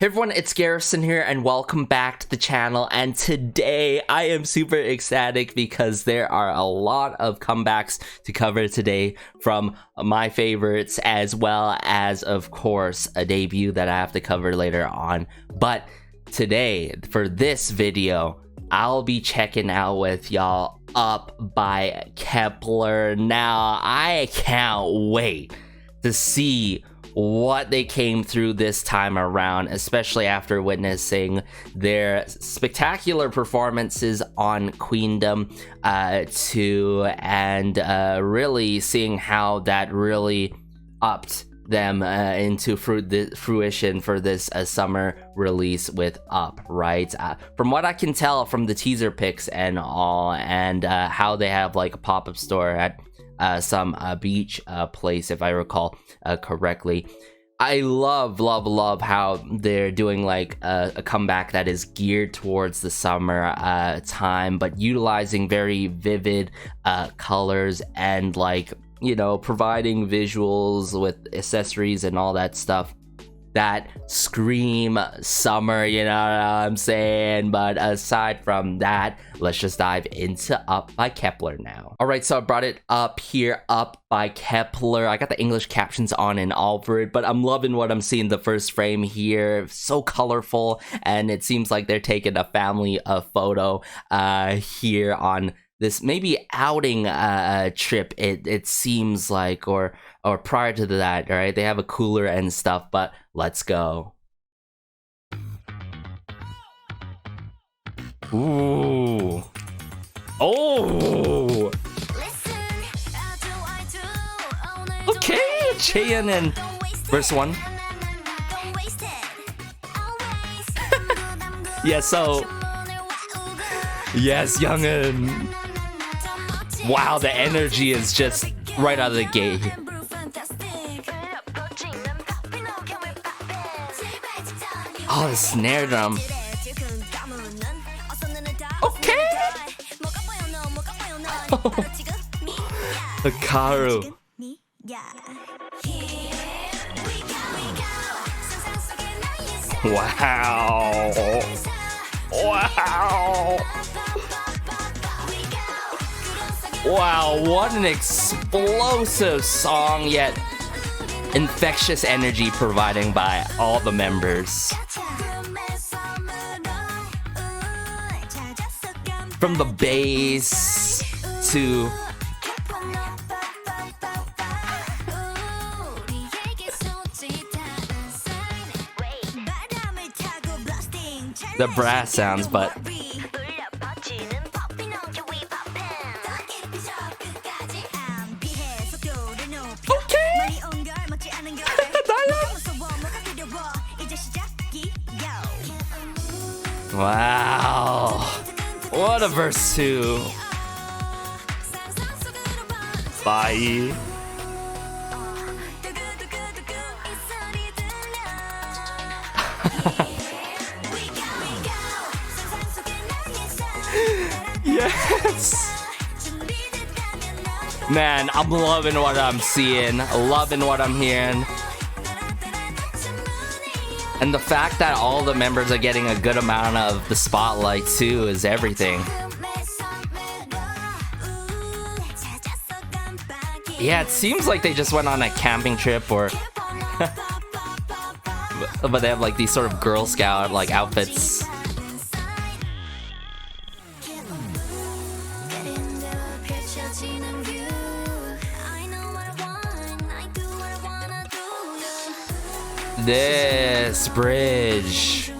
Hey everyone, it's Garrison here and welcome back to the channel, and today I am super ecstatic because there are a lot of comebacks to cover today from my favorites, as well as of course a debut that I have to cover later on. But today, for this video, I'll be checking out with y'all Up by Kep1er. Now, I can't wait to see what they came through this time around, especially after witnessing their spectacular performances on Queendom 2 and really seeing how that really upped them into fruition for this summer release with Up, right? From what I can tell from the teaser pics and all, and how they have like a pop-up store at some beach place, if I recall correctly. I love how they're doing like a comeback that is geared towards the summer time, but utilizing very vivid colors and, like, you know, providing visuals with accessories and all that stuff that scream summer, you know what I'm saying? But aside from that, let's just dive into Up by Kep1er now. Alright, so I brought it up here, Up by Kep1er. I got the English captions on and all for it, but I'm loving what I'm seeing the first frame here. So colorful, and it seems like they're taking a family photo here on this maybe outing trip, it seems like, or prior to that, right? They have a cooler and stuff, but let's go. Ooh. Oh. Okay, Chaeyeon in verse 1. Yeah, so yes, Youngin. Wow, the energy is just right out of the gate. Oh, the snare drum. Okay. Hikaru. Wow. Wow. Wow, what an explosive song, yet infectious energy providing by all the members. From the bass to the brass sounds, but wow, what a verse 2. Bye. Yes. Man, I'm loving what I'm seeing, loving what I'm hearing. And the fact that all the members are getting a good amount of the spotlight too is everything. Yeah, it seems like they just went on a camping trip, or but they have like these sort of Girl Scout like outfits. This bridge.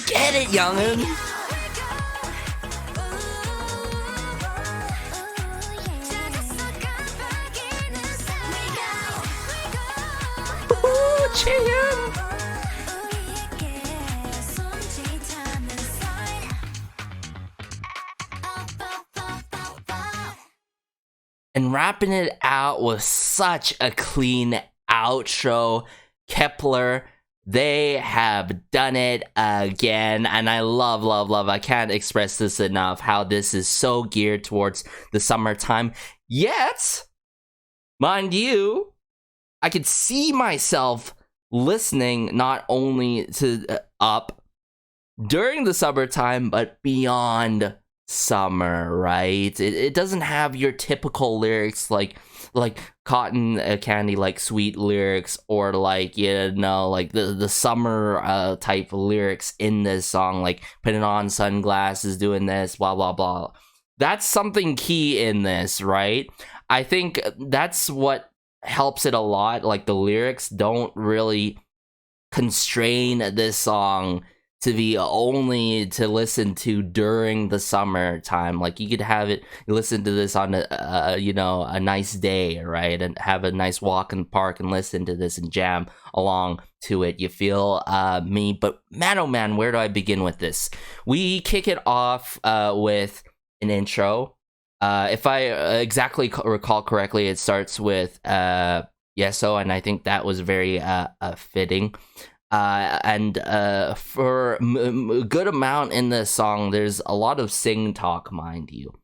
Get it, youngin'. And wrapping it out with such a clean outro. Kep1er, they have done it again, and I love, I can't express this enough, how this is so geared towards the summertime. Yet, mind you, I could see myself listening not only to Up during the summertime, but beyond summer, right? It doesn't have your typical lyrics like cotton candy, like sweet lyrics, or like, you know, like the summer type lyrics in this song, like putting on sunglasses, doing this, blah blah blah. That's something key in this, right? I think that's what helps it a lot. Like, the lyrics don't really constrain this song to be only to listen to during the summertime. Like, you could have it, you listen to this on a nice day, right, and have a nice walk in the park and listen to this and jam along to it. You feel me? But man, oh man, where do I begin with this? We kick it off with an intro. If I exactly recall correctly, it starts with Yeso, and I think that was very fitting. And for a good amount in this song, there's a lot of sing talk, mind you.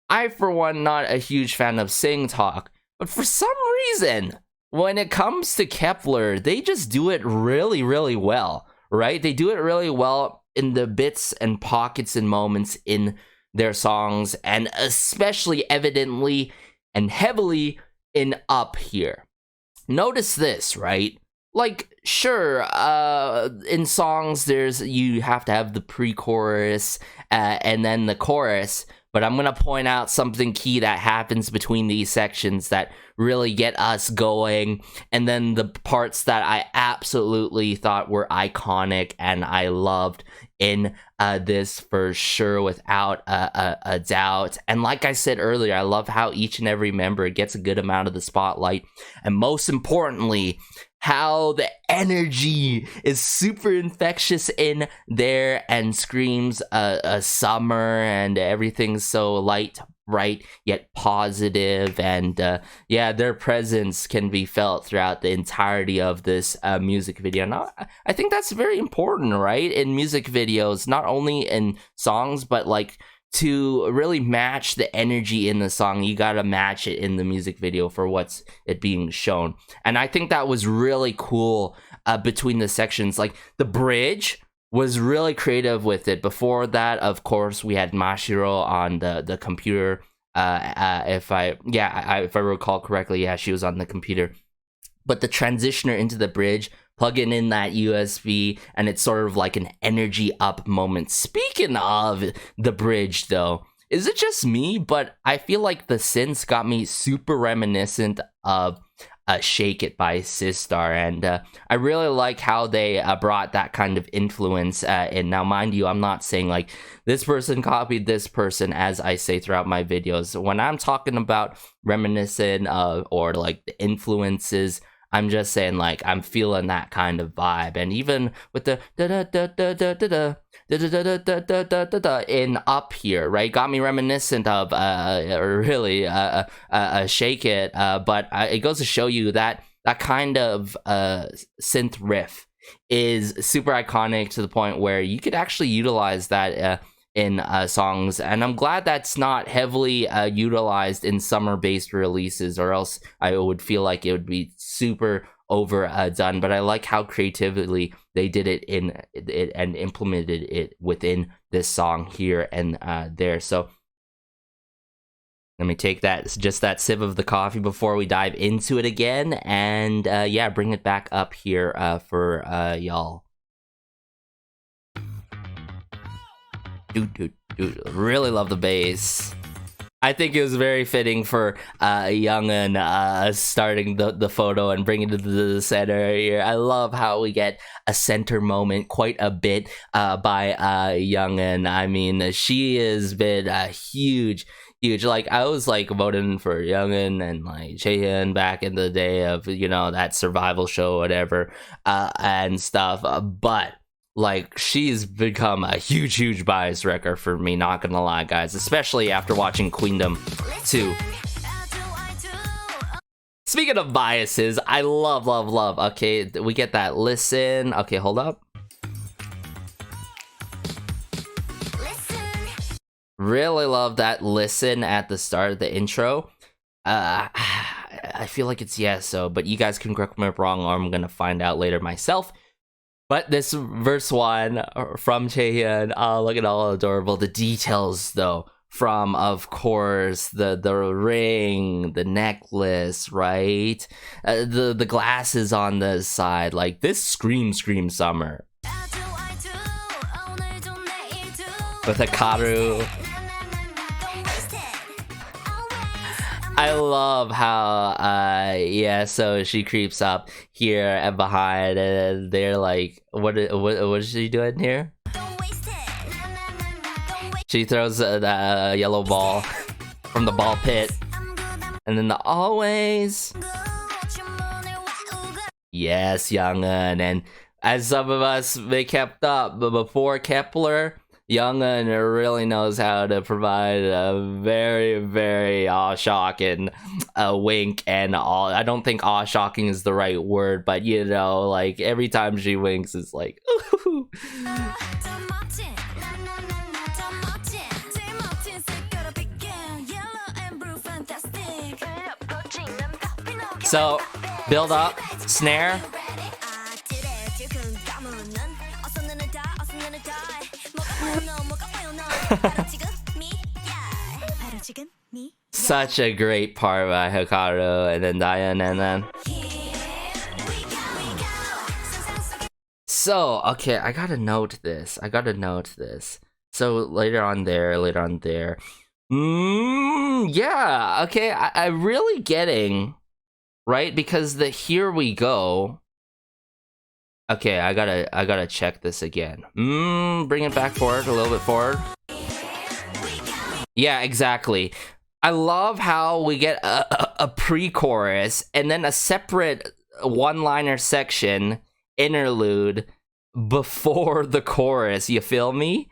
I, for one, not a huge fan of sing talk, but for some reason, when it comes to Kep1er, they just do it really, really well, right? They do it really well in the bits and pockets and moments in their songs, and especially evidently and heavily in Up here. Notice this, right? Like, sure, in songs, you have to have the pre-chorus and then the chorus, but I'm gonna point out something key that happens between these sections that really get us going, and then the parts that I absolutely thought were iconic and I loved in this for sure, without a doubt. And like I said earlier, I love how each and every member gets a good amount of the spotlight, and most importantly, how the energy is super infectious in there and screams a summer, and everything's so light, bright, yet positive. And yeah, their presence can be felt throughout the entirety of this music video. Now, I think that's very important, right? In music videos, not only in songs, but like, to really match the energy in the song, you gotta match it in the music video for what's it being shown. And I think that was really cool between the sections. Like, the bridge was really creative with it. Before that, of course, we had Mashiro on the computer. If I recall correctly, yeah, she was on the computer. But the transitioner into the bridge, plugging in that USB, and it's sort of like an energy up moment. Speaking of the bridge, though, is it just me? But I feel like the synths got me super reminiscent of Shake It by Sistar, and I really like how they brought that kind of influence in. Now, mind you, I'm not saying like this person copied this person, as I say throughout my videos. When I'm talking about reminiscent or like the influences, I'm just saying, like, I'm feeling that kind of vibe. And even with the in Up here, right, got me reminiscent of really Shake It. But it goes to show you that that kind of synth riff is super iconic, to the point where you could actually utilize that in songs, and I'm glad that's not heavily utilized in summer-based releases, or else I would feel like it would be super overdone. But I like how creatively they did it in it and implemented it within this song here and there. So let me take just that sip of the coffee before we dive into it again, and yeah, bring it back up here for y'all. Dude, really love the bass. I think it was very fitting for Youngin starting the photo and bringing it to the center here. I love how we get a center moment quite a bit by Youngin. I mean, she has been a huge. Like, I was like voting for Youngin and like Chaehyun back in the day of, you know, that survival show, whatever, and stuff. But like, she's become a huge bias wrecker for me, not gonna lie, guys, especially after watching Queendom 2. Speaking of biases, I love. Okay, we get that listen. Okay, hold up. Really love that listen at the start of the intro. I feel like it's so, but you guys can correct me if I'm wrong, or I'm gonna find out later myself. But this verse 1 from Chaehyun, oh, look at all adorable. The details, though, from, of course, the ring, the necklace, right? The glasses on the side. Like, this screams summer. With Hikaru. I love how, so she creeps up here and behind, and they're like, what is she doing here? She throws the yellow ball from the ball pit, and then the always. Yes, Young'un, and as some of us may kept up, but before Kep1er, Young'un really knows how to provide a very, very awe-shocking wink and all. I don't think awe-shocking is the right word, but you know, like every time she winks, it's like, ooh. So, build up, snare. Such a great part by Hikaru, and then Dayan, and then. So, okay, I gotta note this. So later on there. Yeah, okay, I'm really getting, right? Because the here we go. Okay, I gotta check this again. Bring it back forward, a little bit forward. Yeah, exactly. I love how we get a pre-chorus and then a separate one-liner section, interlude, before the chorus, you feel me?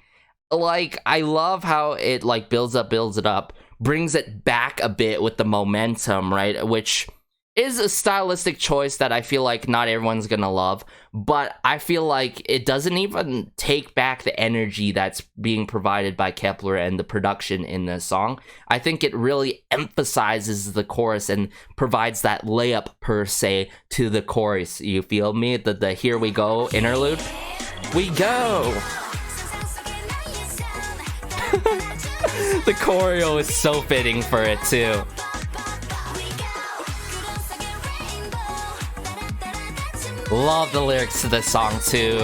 Like, I love how it, like, builds it up, brings it back a bit with the momentum, right? Which is a stylistic choice that I feel like not everyone's gonna love, but I feel like it doesn't even take back the energy that's being provided by Kep1er and the production in the song. I think it really emphasizes the chorus and provides that layup, per se, to the chorus. You feel me? The here we go interlude. We go! The choreo is so fitting for it, too. Love the lyrics to this song too.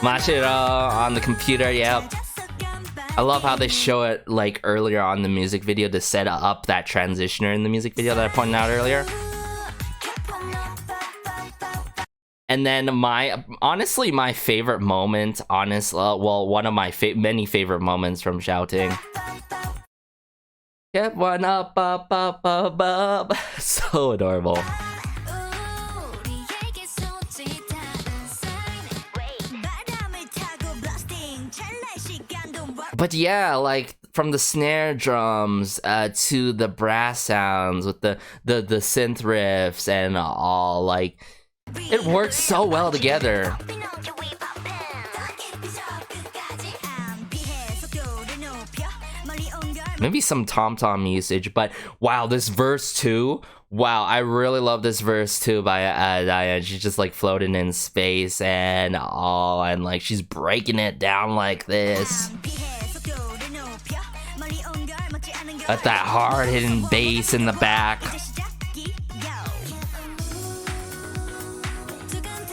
Mashiro on the computer, yep. I love how they show it like earlier on the music video to set up that transitioner in the music video that I pointed out earlier. And then honestly my favorite moment, one of my many favorite moments from Shouting. Kep1er up. So adorable. But yeah, like from the snare drums to the brass sounds with the synth riffs and all, like it works so well together. Maybe some tom-tom usage, but wow, this verse 2, wow, I really love this verse 2 by Dayan. She's just like floating in space and all, and like she's breaking it down like this. At that hard-hitting bass in the back.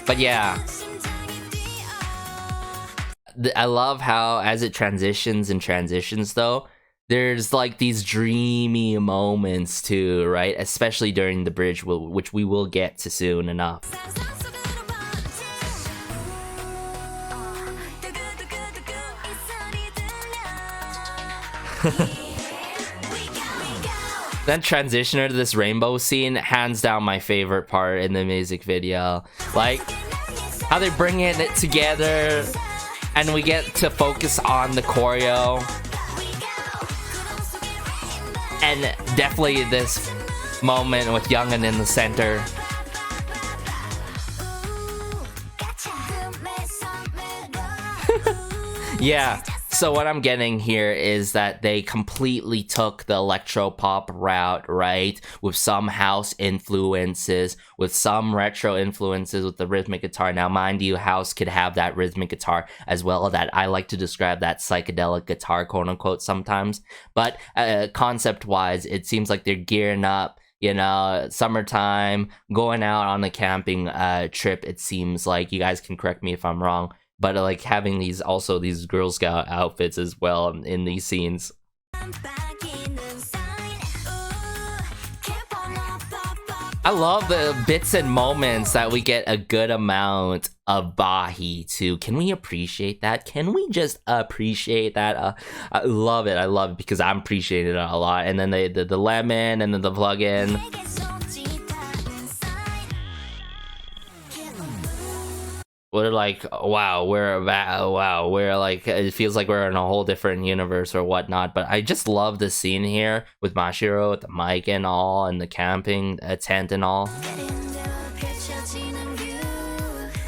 But yeah, I love how as it transitions though, there's like these dreamy moments too, right? Especially during the bridge, which we will get to soon enough. Then transitioner to this rainbow scene, hands down my favorite part in the music video. Like how they bring it together and we get to focus on the choreo. And definitely this moment with Youngin in the center. Yeah, so what I'm getting here is that they completely took the electro-pop route, right? With some house influences, with some retro influences with the rhythmic guitar. Now, mind you, house could have that rhythmic guitar as well, that I like to describe that psychedelic guitar, quote-unquote, sometimes. But concept-wise, it seems like they're gearing up, you know, summertime, going out on a camping trip, it seems like. You guys can correct me if I'm wrong. But like having these Girl Scout outfits as well in these scenes. I love the bits and moments that we get a good amount of Bahi too. Can we appreciate that? Can we just appreciate that? I love it. I love it because I'm appreciating it a lot. And then the lemon and then the plug-in. We're like, wow, we're like, it feels like we're in a whole different universe or whatnot. But I just love the scene here with Mashiro, with the mic and all, and the camping tent and all.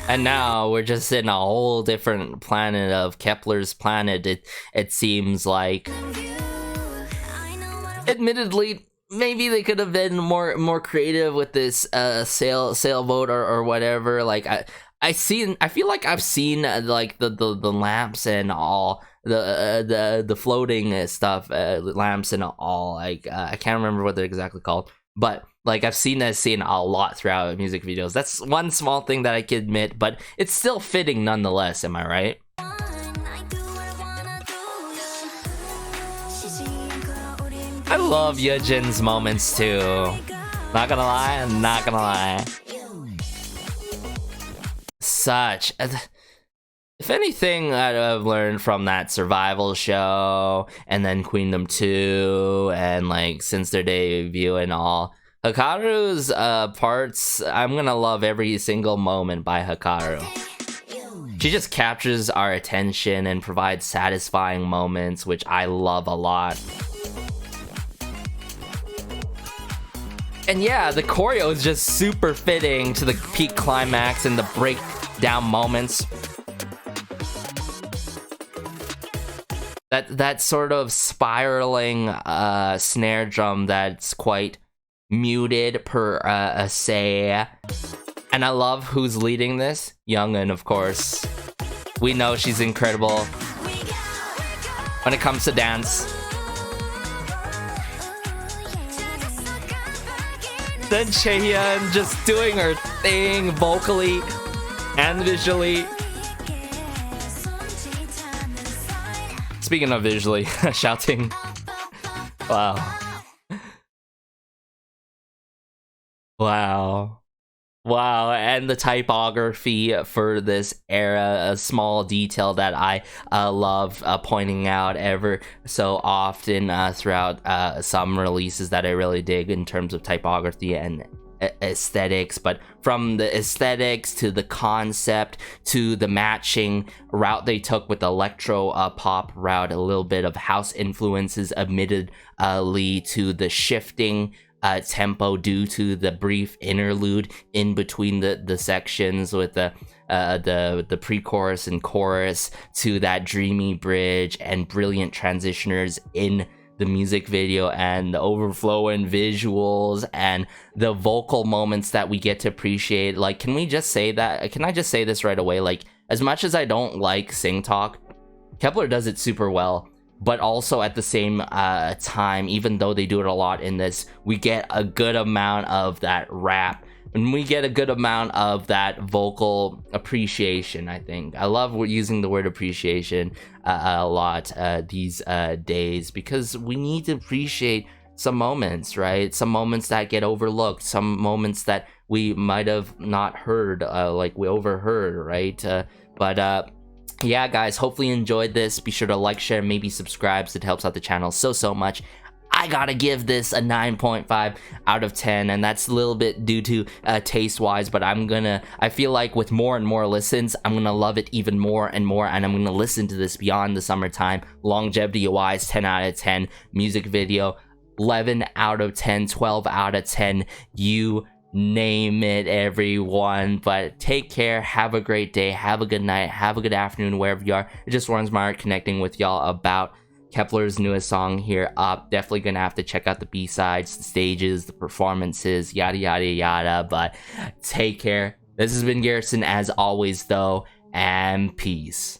And now we're just in a whole different planet of Kep1er's planet. It seems like, admittedly, maybe they could have been more creative with this sailboat or whatever. Like I feel like I've seen like the lamps and all the floating stuff, lamps and all. Like I can't remember what they're exactly called, but like I've seen that scene a lot throughout music videos. That's one small thing that I can admit, but it's still fitting nonetheless. Am I right? I love Yejin's moments too. Not gonna lie, not gonna lie. Such, if anything I've learned from that Survival show and then Queendom 2 and like since their debut and all, Hikaru's parts, I'm gonna love every single moment by Hikaru. She just captures our attention and provides satisfying moments, which I love a lot. And yeah, the choreo is just super fitting to the peak climax and the breakdown moments. That sort of spiraling snare drum that's quite muted per se. And I love who's leading this. Youngin, of course. We know she's incredible when it comes to dance. Then Chaehyun just doing her thing vocally and visually. Speaking of visually, shouting. Wow. Wow. Wow, and the typography for this era, a small detail that I love pointing out ever so often throughout some releases that I really dig in terms of typography and aesthetics. But from the aesthetics to the concept to the matching route they took with the electro pop route, a little bit of house influences admittedly to the shifting tempo due to the brief interlude in between the sections with the pre-chorus and chorus to that dreamy bridge and brilliant transitioners in the music video and the overflowing visuals and the vocal moments that we get to appreciate. Like, can I just say this right away? Like, as much as I don't like sing talk, Kep1er does it super well. But also at the same time, even though they do it a lot in this, we get a good amount of that rap and we get a good amount of that vocal appreciation. I think I love using the word appreciation a lot these days, because we need to appreciate some moments, right? Some moments that get overlooked, some moments that we might have not heard, like we overheard, right? Yeah, guys, hopefully you enjoyed this. Be sure to like, share, maybe subscribe, so it helps out the channel so much. I gotta give this a 9.5 out of 10, and that's a little bit due to taste-wise, but I feel like with more and more listens, I'm gonna love it even more and more, and I'm gonna listen to this beyond the summertime. Longevity-wise, 10 out of 10. Music video, 11 out of 10, 12 out of 10, you name it, everyone. But take care, have a great day, have a good night, have a good afternoon, wherever you are. It just warms my heart connecting with y'all about Kep1er's newest song here up. Definitely gonna have to check out the B-sides, the stages, the performances, yada yada yada. But take care. This has been Garrison as always though, and peace.